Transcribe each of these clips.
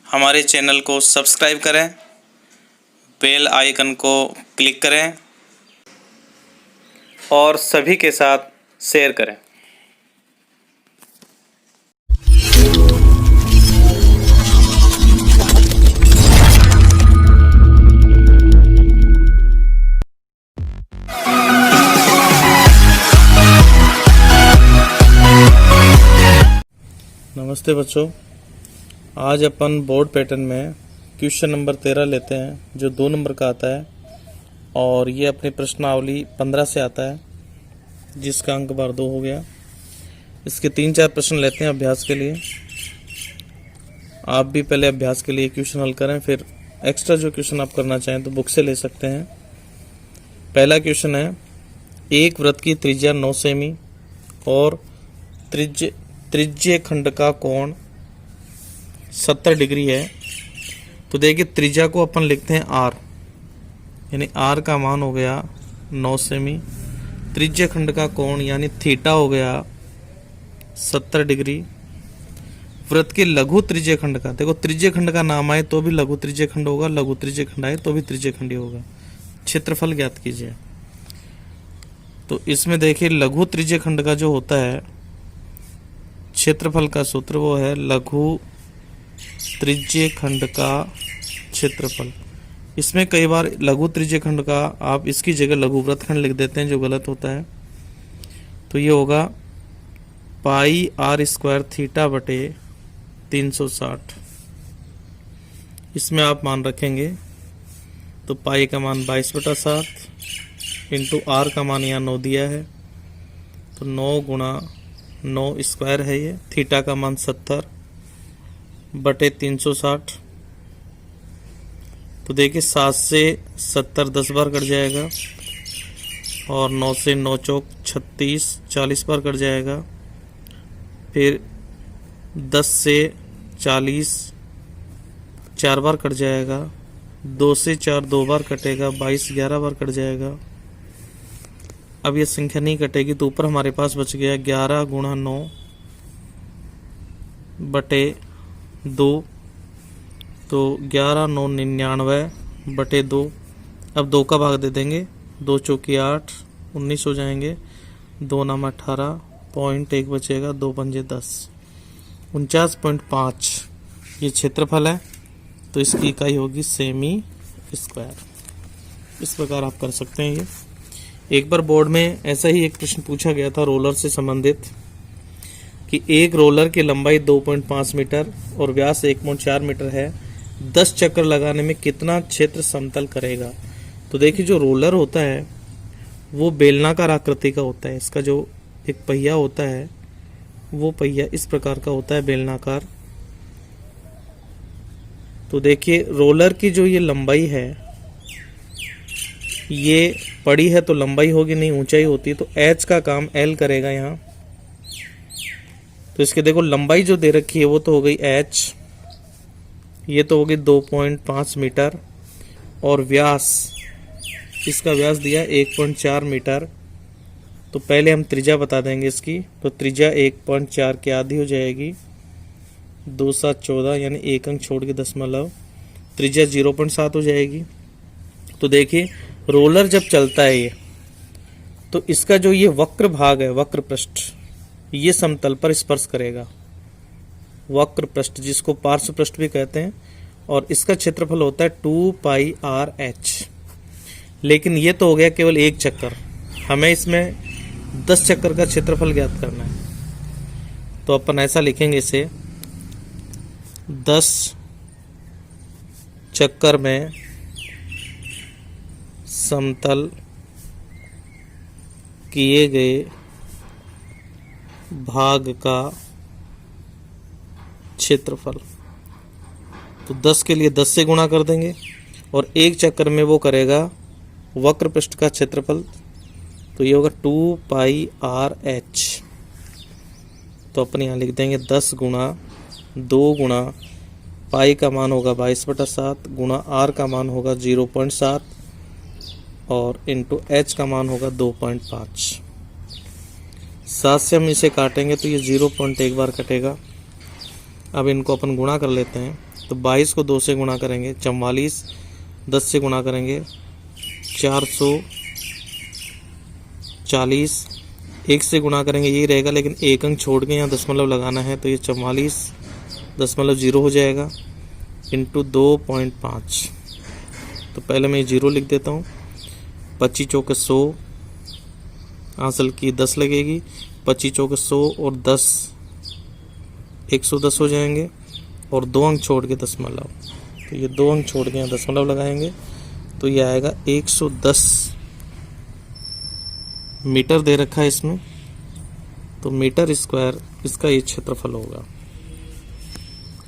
हमारे चैनल को सब्सक्राइब करें, बेल आइकन को क्लिक करें और सभी के साथ शेयर करें। नमस्ते बच्चों, आज अपन बोर्ड पैटर्न में क्वेश्चन नंबर 13 लेते हैं जो 2 नंबर का आता है और ये अपनी प्रश्नावली 15 से आता है जिसका अंक बार 2 हो गया। इसके 3-4 प्रश्न लेते हैं अभ्यास के लिए। आप भी पहले अभ्यास के लिए क्वेश्चन हल करें, फिर एक्स्ट्रा जो क्वेश्चन आप करना चाहें तो बुक से ले सकते हैं। पहला क्वेश्चन है, एक वृत्त की त्रिज्या 9 सेमी और त्रिज्य खंड का कोण 70 डिग्री है। तो देखिए त्रिज्या को अपन लिखते हैं r, यानी r का मान हो गया 9 सेमी। त्रिज्य खंड का कोण यानी थीटा हो गया 70 डिग्री। वृत्त के लघु त्रिज्य खंड का, देखो त्रिज्य खंड का नाम आए तो भी लघु त्रिज्य खंड होगा, लघु त्रिज्य खंड आए तो भी त्रिज्य खंड होगा। क्षेत्रफल ज्ञात कीजिए। तो इसमें देखिए लघु त्रिज्य खंड का जो होता है क्षेत्रफल का सूत्र वो है लघु त्रिज्य खंड का क्षेत्रफल। इसमें कई बार लघु त्रिज्य खंड का आप इसकी जगह लघु वृत्तखंड लिख देते हैं जो गलत होता है। तो ये होगा पाई r स्क्वायर थीटा बटे 360। इसमें आप मान रखेंगे तो पाई का मान 22/7 इंटू r का मान यहाँ 9 दिया है तो 9 गुणा 9 स्क्वायर है ये। थीटा का मान 70 बटे 360। तो देखिए 7 से 70 10 बार कट जाएगा और 9 से 9 चौक 36 40 बार कट जाएगा। फिर 10 से 40 4 बार कट जाएगा। 2 से 4 2 बार कटेगा, 22 11 बार कट जाएगा। अब ये संख्या नहीं कटेगी तो ऊपर हमारे पास बच गया 11 गुणा 9 बटे 2। तो 11 9 99 बटे 2। अब 2 का भाग दे देंगे, 2 चौकी 8 19 हो जाएंगे, 2 नाम 18 पॉइंट 1 बचेगा, 2 पंजे 10 49.5 ये क्षेत्रफल है। तो इसकी इकाई होगी सेमी स्क्वायर। इस प्रकार आप कर सकते हैं। ये एक बार बोर्ड में ऐसा ही एक प्रश्न पूछा गया था रोलर से संबंधित कि एक रोलर की लंबाई 2.5 मीटर और व्यास 1.4 मीटर है, 10 चक्कर लगाने में कितना क्षेत्र समतल करेगा। तो देखिए जो रोलर होता है वो बेलनाकार आकृति का होता है। इसका जो एक पहिया होता है वो पहिया इस प्रकार का होता है, बेलनाकार। तो देखिए रोलर की जो ये लंबाई है ये पड़ी है तो लंबाई होगी, नहीं ऊंचाई होती तो h का काम l करेगा यहाँ। तो इसके देखो लंबाई जो दे रखी है वो तो हो गई h, ये तो हो गई 2.5 मीटर और व्यास, इसका व्यास दिया 1.4 मीटर। तो पहले हम त्रिज्या बता देंगे इसकी। तो त्रिज्या 1.4 की आधी हो जाएगी, 2 7 14 यानी 1 अंक छोड़ के दशमलव, त्रिज्या 0.7 हो जाएगी। तो देखिए रोलर जब चलता है ये तो इसका जो ये वक्र भाग है, वक्र पृष्ठ, ये समतल पर स्पर्श करेगा। वक्र पृष्ठ जिसको पार्श्व पृष्ठ भी कहते हैं और इसका क्षेत्रफल होता है 2 पाई r h। लेकिन ये तो हो गया केवल एक चक्कर, हमें इसमें 10 चक्कर का क्षेत्रफल ज्ञात करना है। तो अपन ऐसा लिखेंगे इसे 10 चक्कर में समतल किए गए भाग का क्षेत्रफल। तो 10 के लिए 10 से गुणा कर देंगे और एक चक्कर में वो करेगा वक्र पृष्ठ का क्षेत्रफल। तो ये होगा 2 पाई r h। तो अपन यहाँ लिख देंगे 10 गुणा 2 गुणा पाई का मान होगा 22/7 गुणा r का मान होगा 0.7 और इंटू h का मान होगा 2.5। 7 से हम इसे काटेंगे तो ये 0.1 बार कटेगा। अब इनको अपन गुणा कर लेते हैं। तो 22 को 2 से गुणा करेंगे 44, 10 से गुणा करेंगे 440, 1 से गुणा करेंगे यही रहेगा, लेकिन एक अंक छोड़ के यहाँ दशमलव लगाना है, तो ये 44.0 हो जाएगा इंटू 2.5। तो पहले मैं 0 लिख देता हूँ। 25 चौके 100, हासिल की 10 लगेगी, 25 चौके 100 और 10 110 हो जाएंगे, और 2 अंक छोड़ के दशमलव, तो ये 2 अंक छोड़ के यहाँ दशमलव लगाएंगे, तो ये आएगा 110 मीटर दे रखा है इसमें, तो मीटर स्क्वायर इसका ये क्षेत्रफल होगा।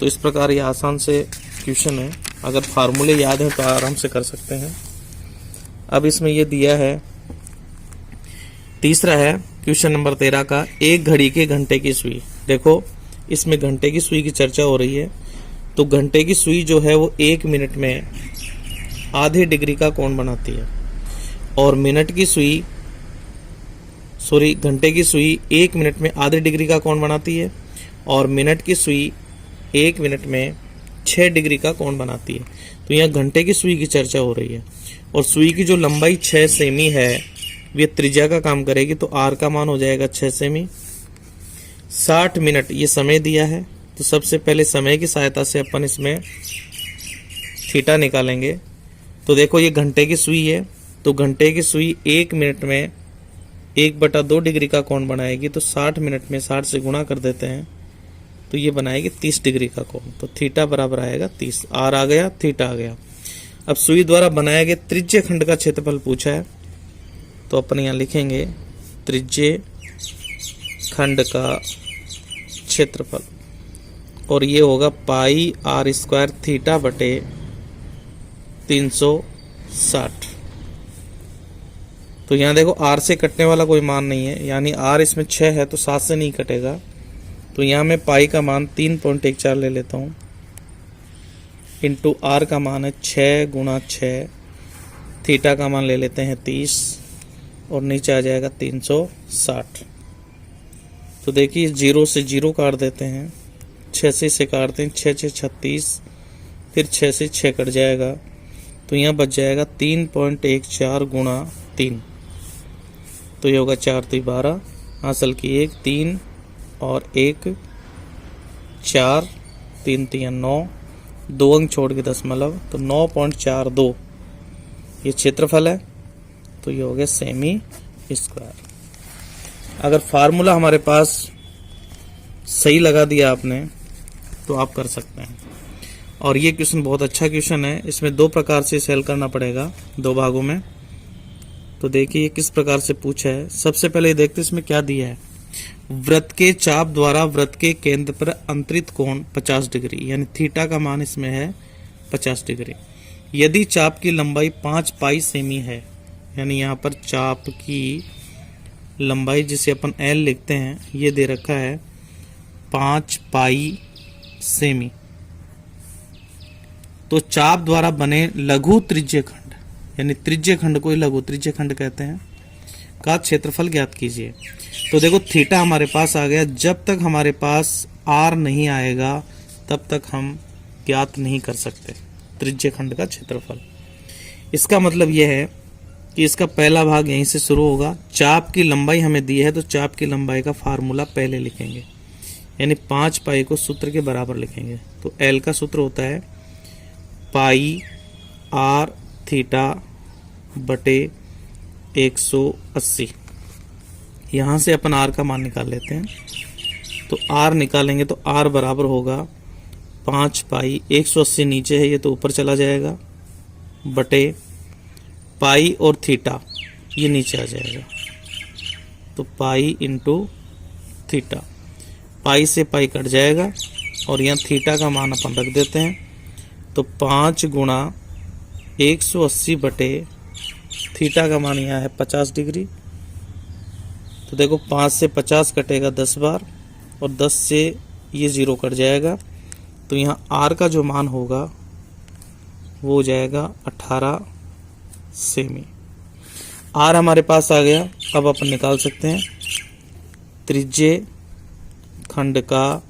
तो इस प्रकार ये आसान से क्वेश्चन है, अगर फार्मूले याद है तो आराम से कर सकते हैं। अब इसमें ये दिया है, तीसरा है क्वेश्चन नंबर 13 का, एक घड़ी के घंटे की सुई। देखो इसमें घंटे की सुई की चर्चा हो रही है, तो घंटे की सुई जो है वो 1 मिनट में आधे डिग्री का कोण बनाती है, और घंटे की सुई 1 मिनट में आधे डिग्री का कोण बनाती है, और मिनट की सुई 1 मिनट में 6 डिग्री का कोण बनाती है। तो यहाँ घंटे की सुई की चर्चा हो रही है, और सुई की जो लंबाई 6 सेमी है वे त्रिज्या का काम करेगी, तो आर का मान हो जाएगा 6 सेमी। 60 मिनट ये समय दिया है, तो सबसे पहले समय की सहायता से अपन इसमें थीटा निकालेंगे। तो देखो ये घंटे की सुई है, तो घंटे की सुई 1 मिनट में 1/2 डिग्री का कोण बनाएगी, तो 60 मिनट में 60 से गुणा कर देते हैं, तो ये बनाएगी 30 डिग्री का कोण। तो थीटा बराबर आएगा 30, आर आ गया, थीटा आ गया। अब सुई द्वारा बनाए गए त्रिज्य खंड का क्षेत्रफल पूछा है, तो अपन यहाँ लिखेंगे त्रिज्य खंड का क्षेत्रफल, और ये होगा पाई आर स्क्वायर थीटा बटे 360। तो यहाँ देखो आर से कटने वाला कोई मान नहीं है, यानी आर इसमें 6 है तो 7 से नहीं कटेगा, तो यहाँ मैं पाई का मान 3.14 ले लेता हूँ, इंटू आर का मान है 6 गुणा 6, थीटा का मान ले लेते हैं 30, और नीचे आ जाएगा 360। तो देखिए 0 से 0 काट देते हैं, 6 से इसे काटते हैं, 6 6 36, फिर 6 से 6 कट जाएगा, तो यहाँ बच जाएगा 3.14 गुणा 3, तो ये होगा 4 3 12, हासिल की 1 3 और 1 4, 3 3 9, 2 अंक छोड़ के दशमलव, तो 9.42 ये क्षेत्रफल है, तो ये हो गया सेमी स्क्वायर। अगर फार्मूला हमारे पास सही लगा दिया आपने तो आप कर सकते हैं। और ये क्वेश्चन बहुत अच्छा क्वेश्चन है, इसमें 2 प्रकार से इसे हल करना पड़ेगा, 2 भागों में। तो देखिए किस प्रकार से पूछा है। सबसे पहले देखते इसमें क्या दिया है, वृत्त के चाप द्वारा वृत्त के केंद्र पर अंतरित कोण 50 डिग्री, यानी थीटा का मान इसमें है 50 डिग्री। यदि चाप की लंबाई 5 पाई सेमी है, यानी यहाँ पर चाप की लंबाई जिसे अपन एल लिखते हैं, ये दे रखा है 5 पाई सेमी, तो चाप द्वारा बने लघु त्रिज्य खंड, यानी त्रिज्य खंड को लघु त्रिज्य खंड कहते हैं, का क्षेत्रफल ज्ञात कीजिए। तो देखो थीटा हमारे पास आ गया, जब तक हमारे पास आर नहीं आएगा तब तक हम ज्ञात नहीं कर सकते त्रिज्य खंड का क्षेत्रफल। इसका मतलब यह है कि इसका पहला भाग यहीं से शुरू होगा। चाप की लंबाई हमें दी है, तो चाप की लंबाई का फार्मूला पहले लिखेंगे, यानी 5 पाई को सूत्र के बराबर लिखेंगे। तो एल का सूत्र होता है पाई आर थीटा बटे 180। यहाँ से अपन आर का मान निकाल लेते हैं, तो आर निकालेंगे तो आर बराबर होगा 5 पाई, 180 नीचे है ये तो ऊपर चला जाएगा, बटे पाई और थीटा ये नीचे आ जाएगा, तो पाई इंटू थीटा, पाई से पाई कट जाएगा, और यहाँ थीटा का मान अपन रख देते हैं, तो 5 गुणा 180 बटे थीटा का मान यहाँ है 50 डिग्री। तो देखो 5 से 50 कटेगा 10 बार, और 10 से ये 0 कट जाएगा, तो यहाँ आर का जो मान होगा वो हो जाएगा 18 सेमी। आर हमारे पास आ गया, अब अपन निकाल सकते हैं त्रिज्य खंड का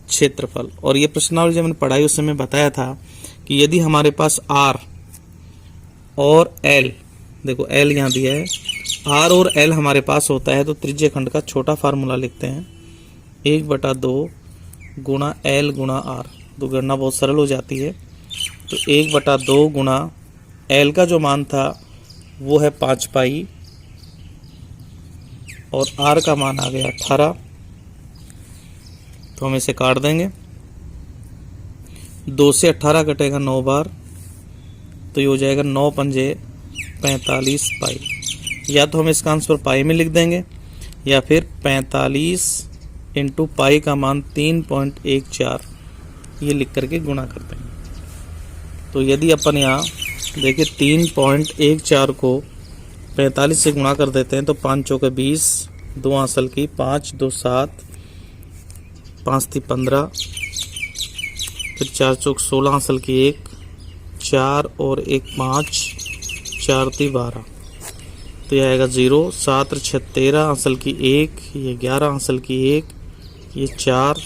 क्षेत्रफल। और ये प्रश्नावली जब मैंने पढ़ाई उस समय बताया था कि यदि हमारे पास R और L, देखो L यहाँ दिया है, R और L हमारे पास होता है तो त्रिज्य खंड का छोटा फार्मूला लिखते हैं 1/2 गुणा L गुणा R। तो गणना बहुत सरल हो जाती है। तो 1/2 गुणा L का जो मान था वो है 5 पाई और R का मान आ गया 18। तो हम इसे काट देंगे। 2 से 18 कटेगा 9 बार, तो ये हो जाएगा 9 पंजे 45 पाई। या तो हम इसका आंसर पाई में लिख देंगे या फिर 45 इंटू पाई का मान 3.14 ये लिख करके गुणा करते हैं। तो यदि अपन यहाँ देखिए 3.14 को 45 से गुणा कर देते हैं तो 5 चौके 20, 2 असल की 5, 2 7, 5 थी 15, फिर 4 चौक 16 असल की 1, 4 और 1 5, 4 थी 12। तो यह आएगा 0, 7 और 6 13 असल की 1, ये 11 असल की 1, ये 4,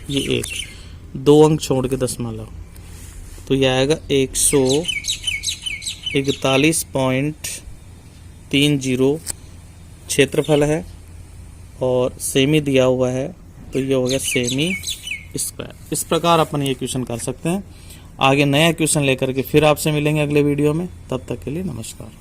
ये 1, 2 अंक छोड़ के दशमलव। तो यह आएगा 141.30 क्षेत्रफल है और सेमी दिया हुआ है, तो ये हो गया सेमी स्क्वायर। इस प्रकार अपन ये क्वेश्चन कर सकते हैं। आगे नया क्वेश्चन लेकर के फिर आपसे मिलेंगे अगले वीडियो में। तब तक के लिए नमस्कार।